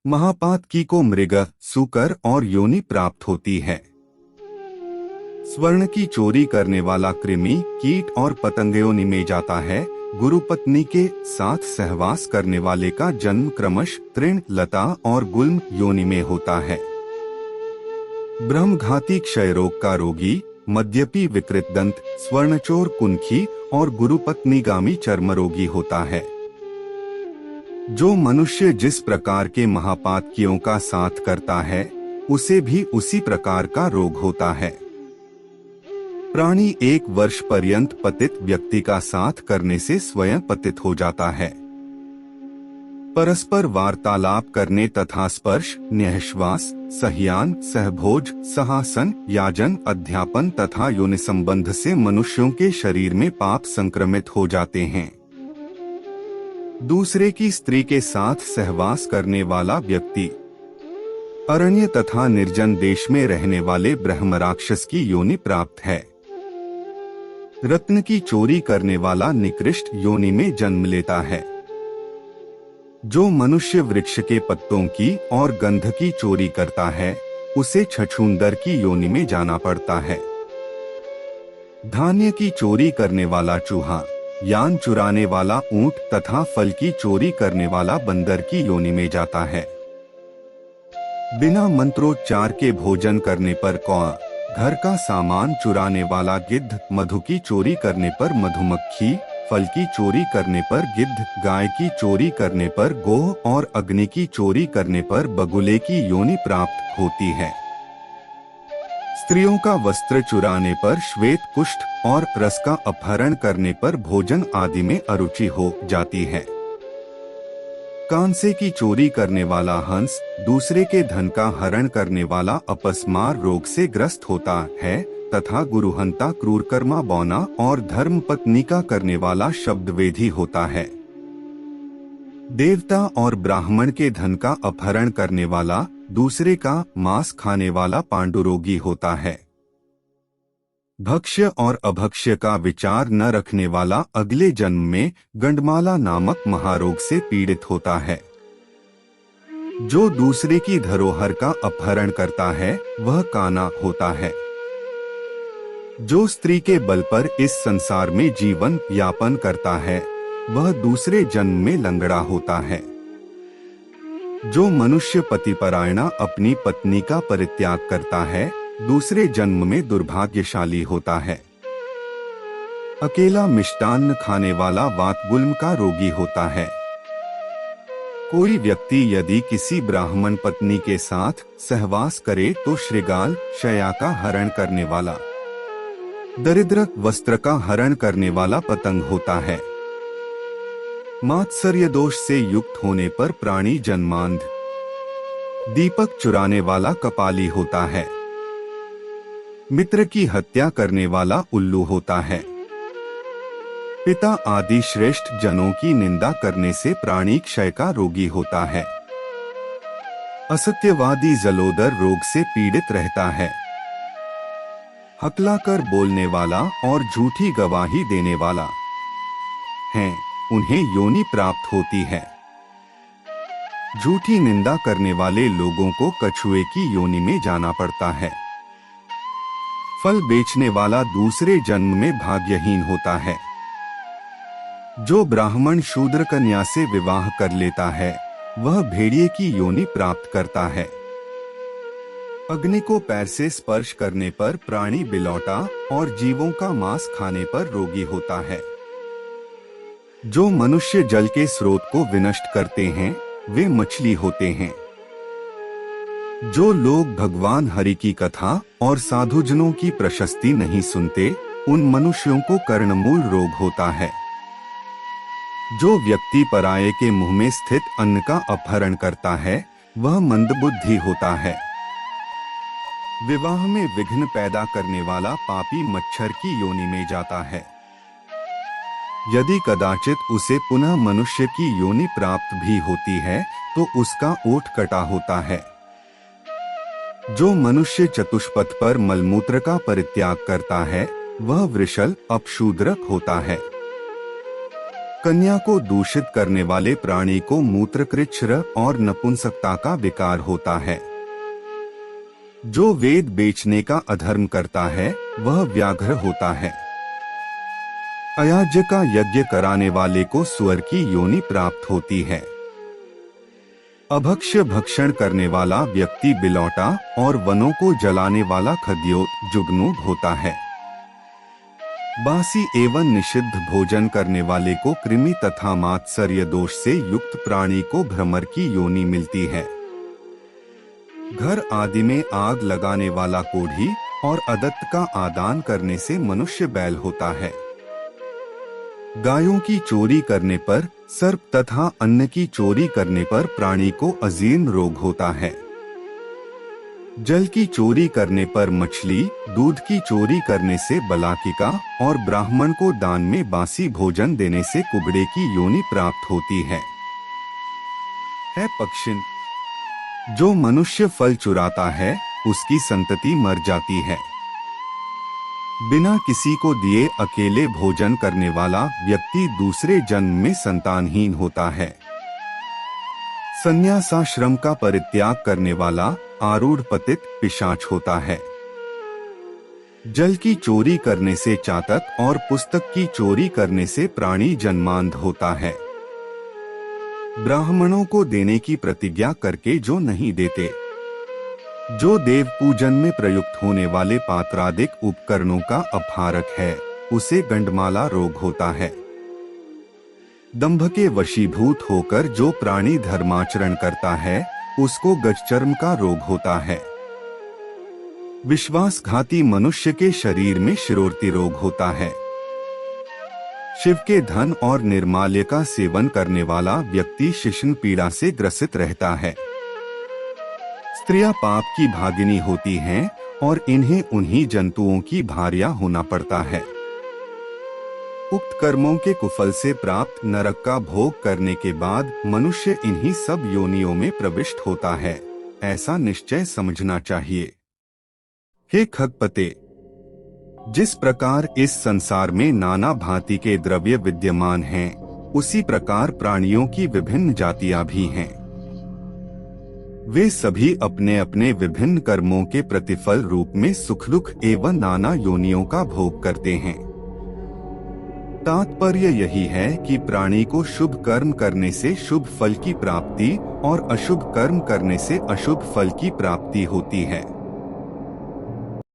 महापातकी को मृग, सूकर और योनि प्राप्त होती है। स्वर्ण की चोरी करने वाला कृमि, कीट और पतंग योनि में जाता है। गुरु पत्नी के साथ सहवास करने वाले का जन्म क्रमश तृण, लता और गुल्म योनि में होता है। ब्रह्मघाती क्षय रोग का रोगी, मद्यपी विकृत दंत, स्वर्णचोर कुंखी और गुरुपत्नीगामी चर्म रोगी होता है। जो मनुष्य जिस प्रकार के महापातकियों का साथ करता है, उसे भी उसी प्रकार का रोग होता है। प्राणी 1 वर्ष पर्यंत पतित व्यक्ति का साथ करने से स्वयं पतित हो जाता है। परस्पर वार्तालाप करने तथा स्पर्श, न्याश्वास, सहयान, सहभोज, सहासन, याजन, अध्यापन तथा यौन संबंध से मनुष्यों के शरीर में पाप संक्रमित हो जाते हैं। दूसरे की स्त्री के साथ सहवास करने वाला व्यक्ति अरण्य तथा निर्जन देश में रहने वाले ब्रह्म राक्षस की योनि प्राप्त है। रत्न की चोरी करने वाला निकृष्ट योनि में जन्म लेता है। जो मनुष्य वृक्ष के पत्तों की और गंध की चोरी करता है, उसे छछूंदर की योनि में जाना पड़ता है। धान्य की चोरी करने वाला चूहा, यान चुराने वाला ऊंट तथा फल की चोरी करने वाला बंदर की योनि में जाता है। बिना मंत्रोच्चार के भोजन करने पर कौआ, घर का सामान चुराने वाला गिद्ध, मधु की चोरी करने पर मधुमक्खी, फल की चोरी करने पर गिद्ध, गाय की चोरी करने पर गोह और अग्नि की चोरी करने पर बगुले की योनि प्राप्त होती है। स्त्रियों का वस्त्र चुराने पर श्वेत कुष्ठ और रस का अपहरण करने पर भोजन आदि में अरुचि हो जाती है। कांसे की चोरी करने वाला हंस दूसरे के धन का हरण करने वाला अपस्मार रोग से ग्रस्त होता है तथा गुरुहंता, क्रूरकर्मा, बौना और धर्म पत्नी का करने वाला शब्दवेदी होता है। देवता और ब्राह्मण के धन का अपहरण करने वाला, दूसरे का मांस खाने वाला पांडुरोगी होता है। भक्ष्य और अभक्ष्य का विचार न रखने वाला अगले जन्म में गंडमाला नामक महारोग से पीड़ित होता है। जो दूसरे की धरोहर का अपहरण करता है, वह काना होता है। जो स्त्री के बल पर इस संसार में जीवन यापन करता है, वह दूसरे जन्म में लंगड़ा होता है। जो मनुष्य पतिपरायणा अपनी पत्नी का परित्याग करता है, दूसरे जन्म में दुर्भाग्यशाली होता है। अकेला मिष्टान्न खाने वाला वातगुल्म का रोगी होता है। कोई व्यक्ति यदि किसी ब्राह्मण पत्नी के साथ सहवास करे तो श्रृगाल, शया का हरण करने वाला, दरिद्र वस्त्र का हरण करने वाला पतंग होता है। मात्सर्य दोष से युक्त होने पर प्राणी जन्मांध, दीपक चुराने वाला कपाली होता है। मित्र की हत्या करने वाला उल्लू होता है। पिता आदि श्रेष्ठ जनों की निंदा करने से प्राणी क्षय का रोगी होता है। असत्यवादी जलोदर रोग से पीड़ित रहता है। हकलाकर बोलने वाला और झूठी गवाही देने वाला हैं, उन्हें योनि प्राप्त होती है। झूठी निंदा करने वाले लोगों को कछुए की योनि में जाना पड़ता है। फल बेचने वाला दूसरे जन्म में भाग्यहीन होता है। जो ब्राह्मण शूद्र कन्या से विवाह कर लेता है, वह भेड़िए की योनि प्राप्त करता है। अग्नि को पैर से स्पर्श करने पर प्राणी बिलौटा और जीवों का मांस खाने पर रोगी होता है। जो मनुष्य जल के स्रोत को विनष्ट करते हैं, वे मछली होते हैं। जो लोग भगवान हरि की कथा और साधुजनों की प्रशस्ति नहीं सुनते, उन मनुष्यों को कर्णमूल रोग होता है। जो व्यक्ति पराये के मुंह में स्थित अन्न का अपहरण करता है, वह मंदबुद्धि होता है। विवाह में विघ्न पैदा करने वाला पापी मच्छर की योनि में जाता है। यदि कदाचित उसे पुनः मनुष्य की योनि प्राप्त भी होती है, तो उसका ओठ कटा होता है। जो मनुष्य चतुष्पथ पर मलमूत्र का परित्याग करता है, वह वृषल अपशूद्र होता है। कन्या को दूषित करने वाले प्राणी को मूत्रकृच्छ्र और नपुंसकता का विकार होता है। जो वेद बेचने का अधर्म करता है वह व्याघ्र होता है। अयाज्य का यज्ञ कराने वाले को सुअर की योनि प्राप्त होती है। अभक्ष्य भक्षण करने वाला व्यक्ति बिलौटा और वनों को जलाने वाला खद्योत जुगनू होता है। बासी एवं निषिद्ध भोजन करने वाले को कृमि तथा मात्सर्य दोष से युक्त प्राणी को भ्रमर की योनि मिलती है। घर आदि में आग लगाने वाला कोढ़ी और अदत्त का आदान करने से मनुष्य बैल होता है। गायों की चोरी करने पर, सर्प तथा अन्न की चोरी करने पर प्राणी को अजीर्ण रोग होता है। जल की चोरी करने पर मछली, दूध की चोरी करने से बलाकिका और ब्राह्मण को दान में बासी भोजन देने से कुबड़े की योनि प्राप्त होती है। पक्षिन, जो मनुष्य फल चुराता है उसकी संतति मर जाती है। बिना किसी को दिए अकेले भोजन करने वाला व्यक्ति दूसरे जन्म में संतानहीन होता है। संन्यासाश्रम का परित्याग करने वाला आरूढ़ पतित पिशाच होता है। जल की चोरी करने से चातक और पुस्तक की चोरी करने से प्राणी जन्मांध होता है। ब्राह्मणों को देने की प्रतिज्ञा करके जो नहीं देते, जो देव पूजन में प्रयुक्त होने वाले पात्रादिक उपकरणों का अपहारक है, उसे गंडमाला रोग होता है। दंभ के वशीभूत होकर जो प्राणी धर्माचरण करता है उसको गजचर्म का रोग होता है। विश्वासघाती मनुष्य के शरीर में शिरोर्ति रोग होता है। शिव के धन और निर्माल्य का सेवन करने वाला व्यक्ति शिशन पीड़ा से ग्रसित रहता है। स्त्रियां पाप की भागिनी होती हैं और इन्हें उन्हीं जंतुओं की भार्या होना पड़ता है। उक्त कर्मों के कुफल से प्राप्त नरक का भोग करने के बाद मनुष्य इन्हीं सब योनियों में प्रविष्ट होता है, ऐसा निश्चय समझना चाहिए। हे खगपते, जिस प्रकार इस संसार में नाना भांति के द्रव्य विद्यमान हैं, उसी प्रकार प्राणियों की विभिन्न जातियां भी हैं। वे सभी अपने अपने विभिन्न कर्मों के प्रतिफल रूप में सुख दुख एवं नाना योनियों का भोग करते हैं। तात्पर्य यही है कि प्राणी को शुभ कर्म करने से शुभ फल की प्राप्ति और अशुभ कर्म करने से अशुभ फल की प्राप्ति होती है।